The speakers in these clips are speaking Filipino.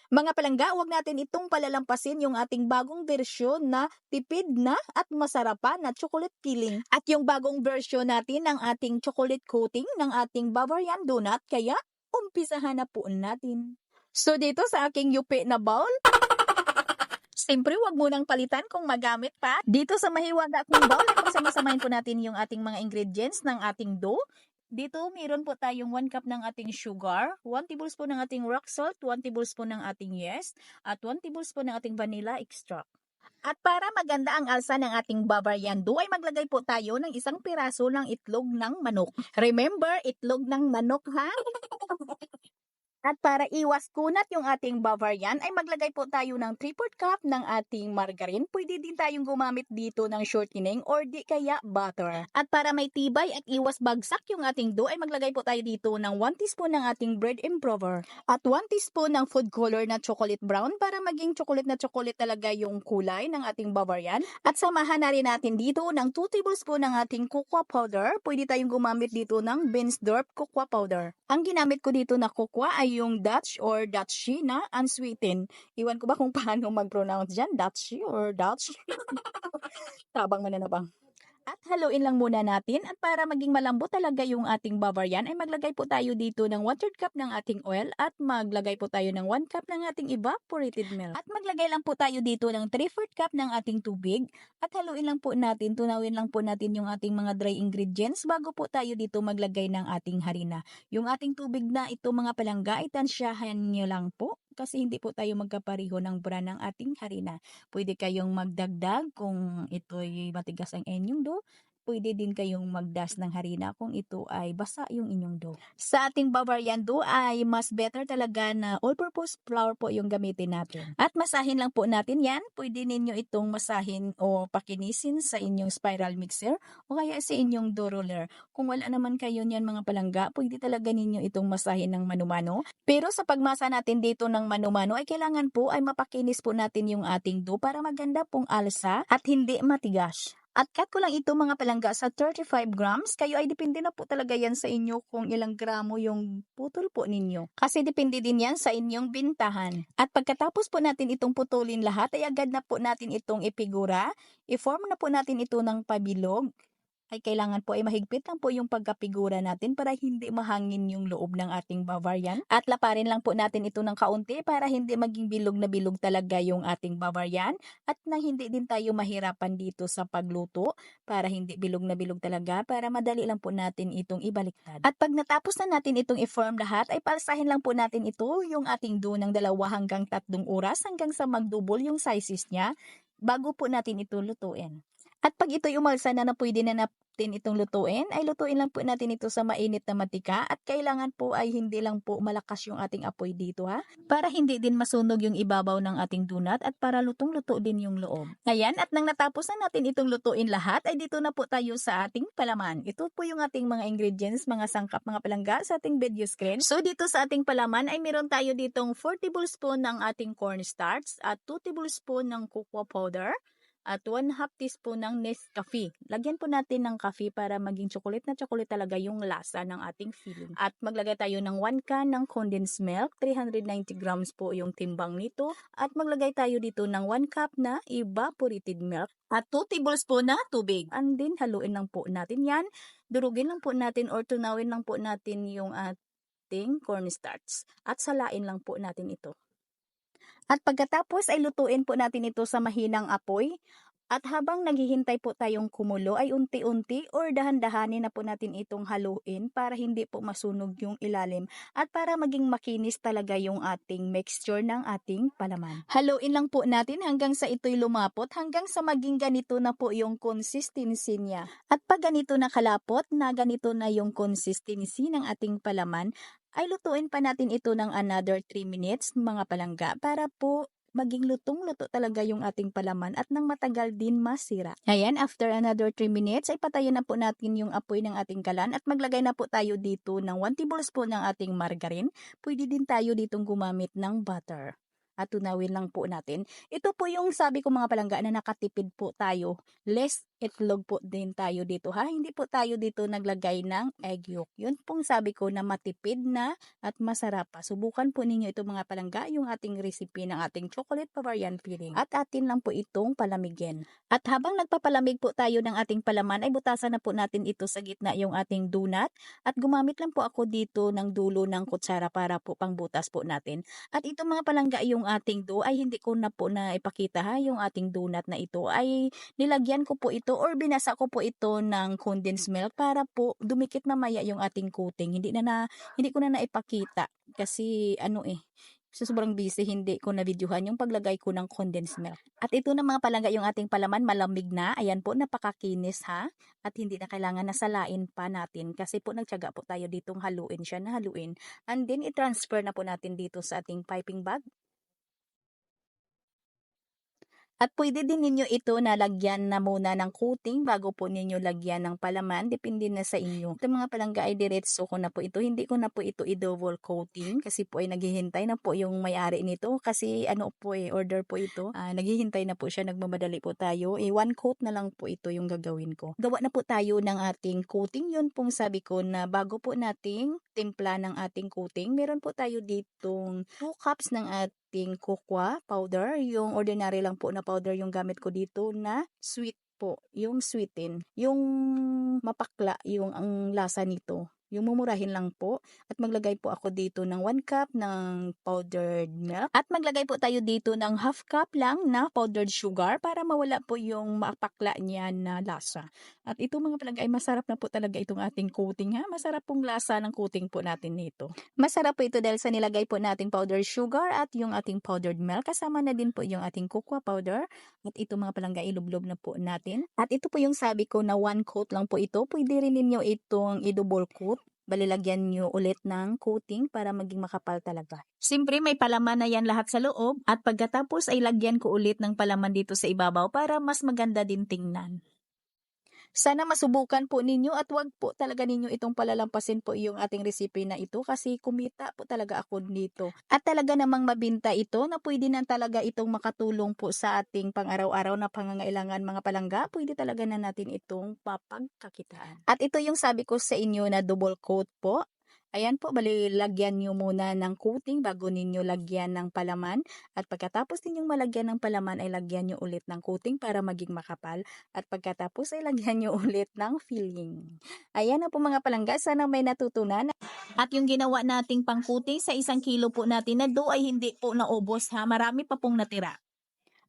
Mga palangga, huwag natin itong palalampasin yung ating bagong bersyon na tipid na at masarap pa na chocolate filling. At yung bagong bersyon natin ng ating chocolate coating ng ating Bavarian donut, kaya umpisahan na po natin. So dito sa aking yupi na bowl, siyempre huwag munang palitan kung magamit pa. Dito sa mahiwaga kong bowl, ay pagsamasamahin po natin yung ating mga ingredients ng ating dough. Dito, meron po tayong 1 cup ng ating sugar, 1 tablespoon ng ating rock salt, 1 tablespoon ng ating yeast, at 1 tablespoon ng ating vanilla extract. At para maganda ang alsa ng ating Bavarian dough, ay maglagay po tayo ng isang piraso ng itlog ng manok. Remember, itlog ng manok ha? At para iwas kunat yung ating Bavarian, ay maglagay po tayo ng 3/4 cup ng ating margarine. Pwede din tayong gumamit dito ng shortening or di kaya butter. At para may tibay at iwas bagsak yung ating dough, ay maglagay po tayo dito ng 1 teaspoon ng ating bread improver. At 1 teaspoon ng food color na chocolate brown para maging chocolate na chocolate talaga yung kulay ng ating Bavarian. At samahan na rin natin dito ng 2 tablespoon ng ating cocoa powder. Pwede tayong gumamit dito ng Binsdorf cocoa powder. Ang ginamit ko dito na cocoa ay yung Dutch or Dutchie na unsweetened. Iwan ko ba kung paano mag-pronounce dyan? Dutchie or Dutch? Tabang mo na bang? At haluin lang muna natin at para maging malambot talaga yung ating Bavarian ay maglagay po tayo dito ng 1/3 cup ng ating oil at maglagay po tayo ng 1 cup ng ating evaporated milk. At maglagay lang po tayo dito ng 3/4 cup ng ating tubig at haluin lang po natin, tunawin lang po natin yung ating mga dry ingredients bago po tayo dito maglagay ng ating harina. Yung ating tubig na ito mga palangga ay tansyahan nyo lang po kasi hindi po tayo magkapareho ng brand ng ating harina. Pwede kayong magdagdag kung ito'y matigas ang inyong dough. Pwede din kayong magdas ng harina kung ito ay basa yung inyong dough. Sa ating Bavarian dough ay mas better talaga na all-purpose flour po yung gamitin natin. At masahin lang po natin yan. Pwede ninyo itong masahin o pakinisin sa inyong spiral mixer o kaya sa inyong dough roller. Kung wala naman kayo niyan mga palangga, pwede talaga ninyo itong masahin ng mano-mano. Pero sa pagmasa natin dito ng mano-mano ay kailangan po ay mapakinis po natin yung ating dough para maganda pong alsa at hindi matigas. At cut ko lang ito mga palangga sa 35 grams. Kayo ay depende na po talaga yan sa inyo kung ilang gramo yung putol po ninyo. Kasi depende din yan sa inyong bintahan. At pagkatapos po natin itong putulin lahat ay agad na po natin itong ipigura. I-form na po natin ito ng pabilog. Ay kailangan po ay mahigpit lang po yung pagkapigura natin para hindi mahangin yung loob ng ating Bavarian. At laparin lang po natin ito ng kaunti para hindi maging bilog na bilog talaga yung ating Bavarian. At nang hindi din tayo mahirapan dito sa pagluto para hindi bilog na bilog talaga para madali lang po natin itong ibaliktad. At pag natapos na natin itong i-form lahat ay palsahin lang po natin ito yung ating dough ng 2 hanggang 3 oras hanggang sa mag-double yung sizes niya bago po natin ito lutuin. At pag ito'y umalsa na pwede na natin itong lutuin, ay lutuin lang po natin ito sa mainit na matika at kailangan po ay hindi lang po malakas yung ating apoy dito ha, para hindi din masunog yung ibabaw ng ating donut at para lutong-luto din yung loob. Ayan, at nang natapos na natin itong lutuin lahat, ay dito na po tayo sa ating palaman. Ito po yung ating mga ingredients, mga sangkap, mga palangga sa ating video screen. So dito sa ating palaman ay meron tayo ditong 4 tablespoon ng ating cornstarch at 2 tablespoon ng cocoa powder at 1/2 teaspoon ng Nescafe. Lagyan po natin ng coffee para maging chocolate na chocolate talaga yung lasa ng ating filling. At maglagay tayo ng 1 can ng condensed milk, 390 grams po yung timbang nito. At maglagay tayo dito ng 1 cup na evaporated milk at 2 tablespoon na tubig. And then haluin lang po natin yan. Durugin lang po natin or tunawin lang po natin yung ating cornstarch. At salain lang po natin ito. At pagkatapos ay lutuin po natin ito sa mahinang apoy. At habang naghihintay po tayong kumulo ay unti-unti or dahan-dahanin na po natin itong haluin para hindi po masunog yung ilalim at para maging makinis talaga yung ating mixture ng ating palaman. Haluin lang po natin hanggang sa ito'y lumapot, hanggang sa maging ganito na po yung consistency niya. At pag ganito na kalapot, na ganito na yung consistency ng ating palaman, ay lutuin pa natin ito ng another 3 minutes mga palangga para po maging lutong-luto talaga yung ating palaman at nang matagal din masira. Ayan, after another 3 minutes ay patayin na po natin yung apoy ng ating kalan at maglagay na po tayo dito ng 1 tablespoon ng ating margarine. Pwede din tayo ditong gumamit ng butter. At tunawin lang po natin. Ito po yung sabi ko mga palangga na nakatipid po tayo. Less itlog po din tayo dito ha. Hindi po tayo dito naglagay ng egg yolk. Yun pong sabi ko na matipid na at masarap pa. Subukan po ninyo ito mga palangga, yung ating recipe ng ating chocolate Bavarian filling. At atin lang po itong palamigin. At habang nagpapalamig po tayo ng ating palaman, ay butasan na po natin ito sa gitna yung ating donut. At gumamit lang po ako dito ng dulo ng kutsara para po pangbutas po natin. At ito mga palangga, yung ating dough ay hindi ko na po na ipakita ha. Yung ating donut na ito ay nilagyan ko po ito or binasa ko po ito ng condensed milk para po dumikit mamaya yung ating coating. Hindi ko na naipakita kasi sa sobrang busy hindi ko na videohan yung paglagay ko ng condensed milk. At ito na mga palangga yung ating palaman, malamig na. Ayan po, napakakinis ha. At hindi na kailangan na salain pa natin kasi po nagtiyaga po tayo ditong haluin siya na haluin. And then i-transfer na po natin dito sa ating piping bag. At pwede din ninyo ito na lagyan na muna ng coating bago po ninyo lagyan ng palaman. Depende na sa inyo. Ito mga palangga ay diretso ko na po ito. Hindi ko na po ito i-double coating kasi po ay naghihintay na po yung may-ari nito. Kasi order po ito. Naghihintay na po siya. Nagmamadali po tayo. One coat na lang po ito yung gagawin ko. Gawa na po tayo ng ating coating. Yun pong sabi ko na bago po nating timpla ng ating coating, meron po tayo ditong 2 cups ng ating cocoa powder. Yung ordinary lang po na powder yung gamit ko dito na sweet po. Yung sweeten. Yung mapakla yung ang lasa nito. Yung mumurahin lang po. At maglagay po ako dito ng 1 cup ng powdered milk. At maglagay po tayo dito ng half cup lang na powdered sugar para mawala po yung mapakla niya na lasa. At ito mga palangga ay masarap na po talaga itong ating coating ha. Masarap pong lasa ng coating po natin nito. Masarap po ito dahil sa nilagay po nating powdered sugar at yung ating powdered milk. Kasama na din po yung ating cocoa powder. At ito mga palangga ilublob na po natin. At ito po yung sabi ko na 1 coat lang po ito. Pwede rin ninyo itong i-double coat. Balilagyan nyo ulit ng coating para maging makapal talaga. Siyempre may palaman na yan lahat sa loob. At pagkatapos ay lagyan ko ulit ng palaman dito sa ibabaw para mas maganda din tingnan. Sana masubukan po ninyo at wag po talaga ninyo itong palalampasin po yung ating recipe na ito kasi kumita po talaga ako dito. At talaga namang mabinta ito na pwede na talaga itong makatulong po sa ating pang-araw-araw na pangangailangan mga palangga. Pwede talaga na natin itong papagkakitaan. At ito yung sabi ko sa inyo na double coat po. Ayan po, bali lagyan nyo muna ng coating bago ninyo lagyan ng palaman. At pagkatapos ninyong malagyan ng palaman ay lagyan nyo ulit ng coating para maging makapal. At pagkatapos ay lagyan nyo ulit ng filling. Ayan na po mga palangga, sana may natutunan. At yung ginawa nating pang-coating sa 1 kilo po natin na dough ay hindi po naubos ha. Marami pa pong natira.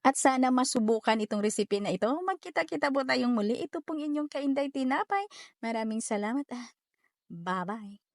At sana masubukan itong recipe na ito. Magkita-kita po tayong muli. Ito pong inyong Kainday Tinapay. Maraming salamat. Bye-bye.